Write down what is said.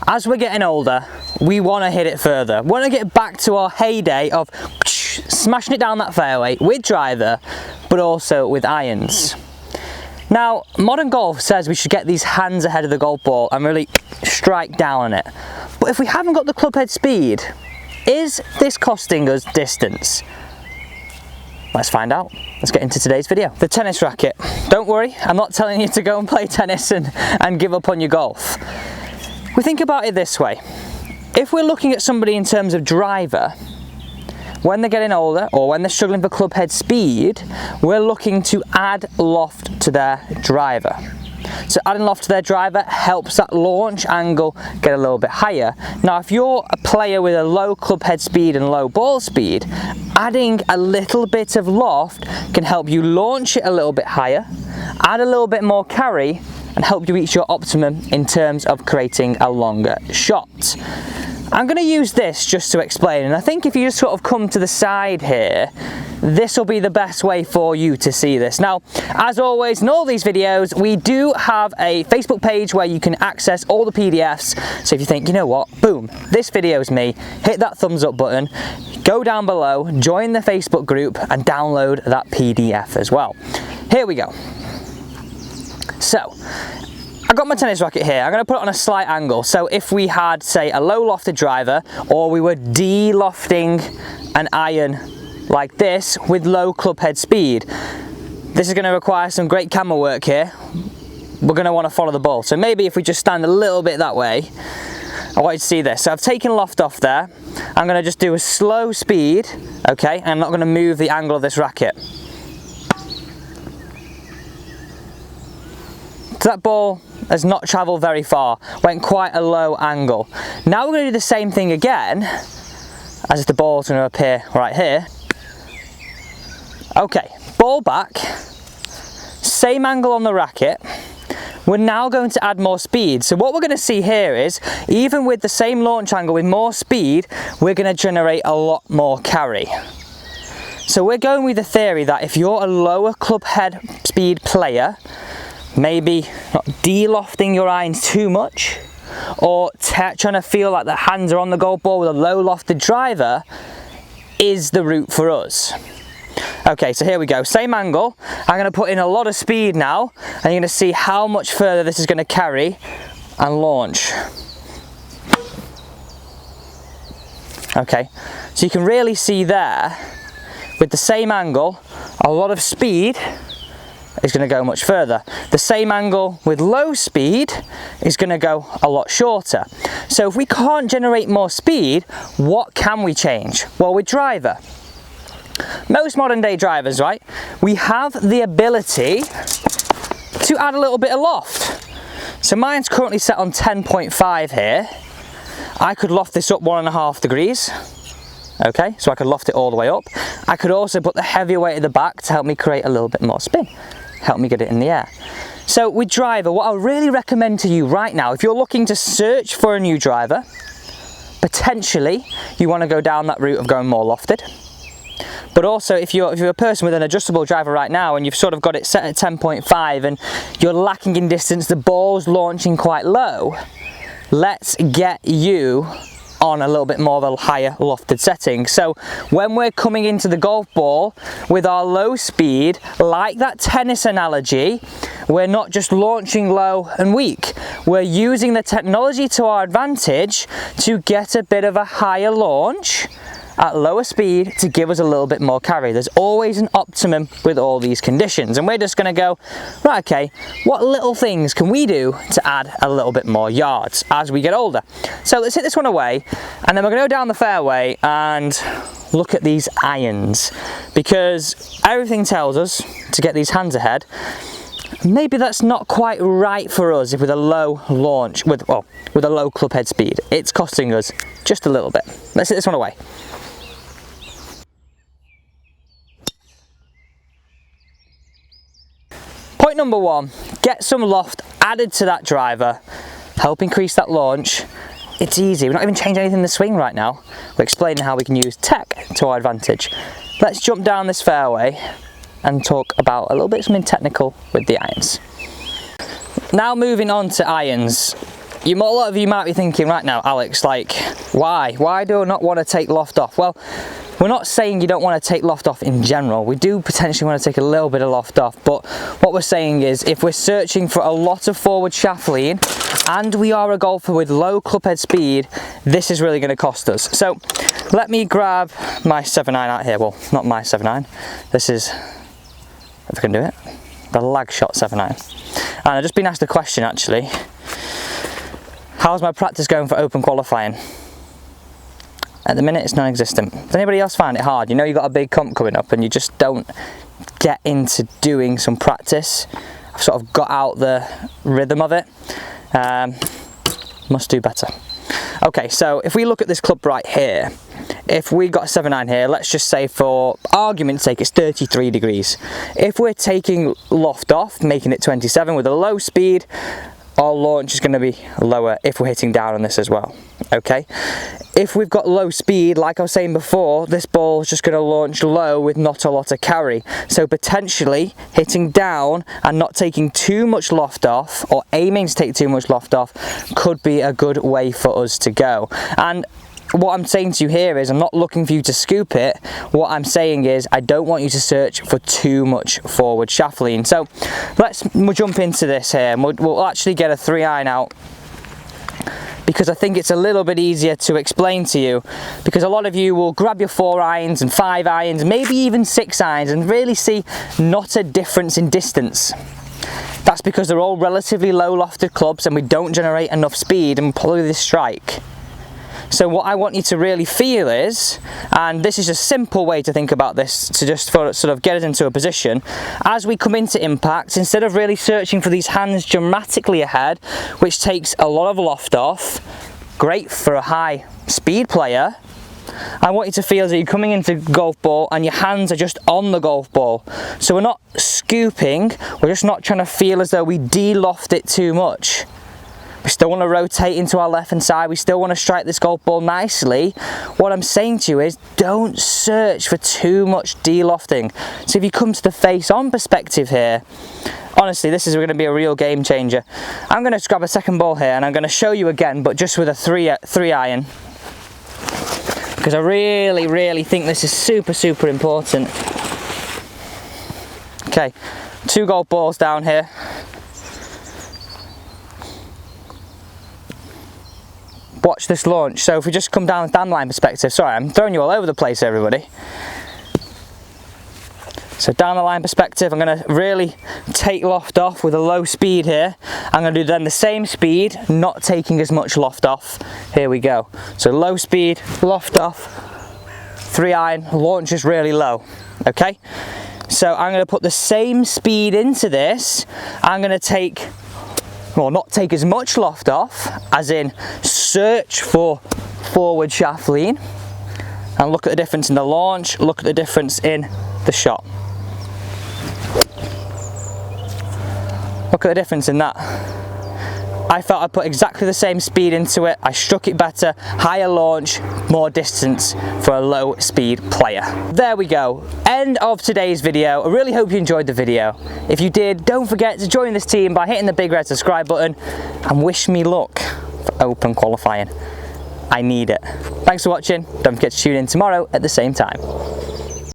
as we're getting older, we want to hit it further. We want to get back to our heyday of smashing it down that fairway with driver, but also with irons. Now, modern golf says we should get these hands ahead of the golf ball and really strike down on it. But if we haven't got the club head speed, is this costing us distance? Let's find out. Let's get into today's video. The tennis racket. Don't worry, I'm not telling you to go and play tennis and give up on your golf. We think about it this way. If we're looking at somebody in terms of driver, when they're getting older or when they're struggling for club head speed, we're looking to add loft to their driver. So adding loft to their driver helps that launch angle get a little bit higher. Now, if you're a player with a low club head speed and low ball speed, adding a little bit of loft can help you launch it a little bit higher, add a little bit more carry, and help you reach your optimum in terms of creating a longer shot. I'm going to use this just to explain, and I think if you just sort of come to the side here, this will be the best way for you to see this. Now, as always in all these videos, we do have a Facebook page where you can access all the PDFs. So if you think, you know what, boom, this video's me, hit that thumbs up button, go down below, join the Facebook group and download that PDF as well. Here we go. So, I've got my tennis racket here. I'm going to put it on a slight angle. So if we had, say, a low lofted driver, or we were de-lofting an iron like this with low club head speed, this is going to require some great camera work here. We're going to want to follow the ball. So maybe if we just stand a little bit that way, I want you to see this. So I've taken loft off there. I'm going to just do a slow speed, okay? And I'm not going to move the angle of this racket. So that ball has not travelled very far, went quite a low angle. Now we're going to do the same thing again, as if the ball's going to appear right here. Okay, ball back, same angle on the racket. We're now going to add more speed. So what we're going to see here is, even with the same launch angle with more speed, we're going to generate a lot more carry. So we're going with the theory that if you're a lower club head speed player, maybe not de-lofting your irons too much, or trying to feel like the hands are on the golf ball with a low lofted driver, is the route for us. Okay, so here we go, same angle. I'm going to put in a lot of speed now, and you're going to see how much further this is going to carry and launch. Okay, so you can really see there, with the same angle, a lot of speed is going to go much further. The same angle with low speed is going to go a lot shorter. So if we can't generate more speed, what can we change? Well, with driver, most modern day drivers, right, we have the ability to add a little bit of loft. So mine's currently set on 10.5 here. I could loft this up 1.5 degrees. Okay, so I could loft it all the way up. I could also put the heavier weight at the back to help me create a little bit more spin, help me get it in the air. So with driver, what I really recommend to you right now, if you're looking to search for a new driver, potentially you want to go down that route of going more lofted. But also if you're a person with an adjustable driver right now and you've sort of got it set at 10.5 and you're lacking in distance, the ball's launching quite low, let's get you on a little bit more of a higher lofted setting. So when we're coming into the golf ball with our low speed, like that tennis analogy, we're not just launching low and weak. We're using the technology to our advantage to get a bit of a higher launch at lower speed to give us a little bit more carry. There's always an optimum with all these conditions, and we're just going to go, right, okay, what little things can we do to add a little bit more yards as we get older? So let's hit this one away, and then we're going to go down the fairway and look at these irons, because everything tells us to get these hands ahead. Maybe that's not quite right for us if with a low launch, with a low club head speed. It's costing us just a little bit. Let's hit this one away. Point number one, get some loft added to that driver, help increase that launch. It's easy, we're not even changing anything in the swing right now. We're explaining how we can use tech to our advantage. Let's jump down this fairway and talk about a little bit something technical with the irons. Now moving on to irons. a lot of you might be thinking right now, Alex, like, why? Why do I not want to take loft off? Well, we're not saying you don't want to take loft off in general. We do potentially want to take a little bit of loft off, but what we're saying is if we're searching for a lot of forward shaft lean and we are a golfer with low clubhead speed, this is really going to cost us. So let me grab my 7-9 out here. Well, not my 7-9. This is, if I can do it, the lag shot 7-9. And I've just been asked a question actually. How's my practice going for open qualifying? At the minute it's non-existent. Does anybody else find it hard? You know you've got a big comp coming up and you just don't get into doing some practice. I've sort of got out the rhythm of it. Must do better. Okay, so if we look at this club right here, if we got a 7-9 here, let's just say for argument's sake it's 33 degrees. If we're taking loft off, making it 27 with a low speed, our launch is going to be lower if we're hitting down on this as well, okay? If we've got low speed, like I was saying before, this ball is just going to launch low with not a lot of carry. So potentially hitting down and not taking too much loft off, or aiming to take too much loft off, could be a good way for us to go. And what I'm saying to you here is I'm not looking for you to scoop it. What I'm saying is I don't want you to search for too much forward shaft lean. So we'll jump into this here and we'll actually get a 3-iron out, because I think it's a little bit easier to explain to you, because a lot of you will grab your 4-irons and 5-irons, maybe even 6-irons, and really see not a difference in distance. That's because they're all relatively low lofted clubs and we don't generate enough speed and pull this strike. So what I want you to really feel is, and this is a simple way to think about this to just sort of get us into a position, as we come into impact, instead of really searching for these hands dramatically ahead, which takes a lot of loft off, great for a high speed player, I want you to feel as though you're coming into golf ball and your hands are just on the golf ball. So we're not scooping, we're just not trying to feel as though we de-loft it too much. We still want to rotate into our left hand side, we still want to strike this golf ball nicely. What I'm saying to you is don't search for too much de-lofting. So if you come to the face on perspective here, honestly this is going to be a real game changer. I'm going to grab a second ball here and I'm going to show you again, but just with a 3-iron. Because I really think this is super important. Okay, 2 golf balls down here. Watch this launch. So if we just come down the line perspective, sorry, I'm throwing you all over the place, everybody. So down the line perspective, I'm going to really take loft off with a low speed here. I'm going to do then the same speed, not taking as much loft off. Here we go. So low speed, loft off, 3-iron, launch is really low. Okay? So I'm going to put the same speed into this. I'm going to take, well, not take as much loft off, as in search for forward shaft lean, and look at the difference in the launch, look at the difference in the shot. Look at the difference in that. I felt I put exactly the same speed into it, I struck it better, higher launch, more distance for a low speed player. There we go, end of today's video. I really hope you enjoyed the video. If you did, don't forget to join this team by hitting the big red subscribe button and wish me luck for open qualifying. I need it. Thanks for watching, don't forget to tune in tomorrow at the same time.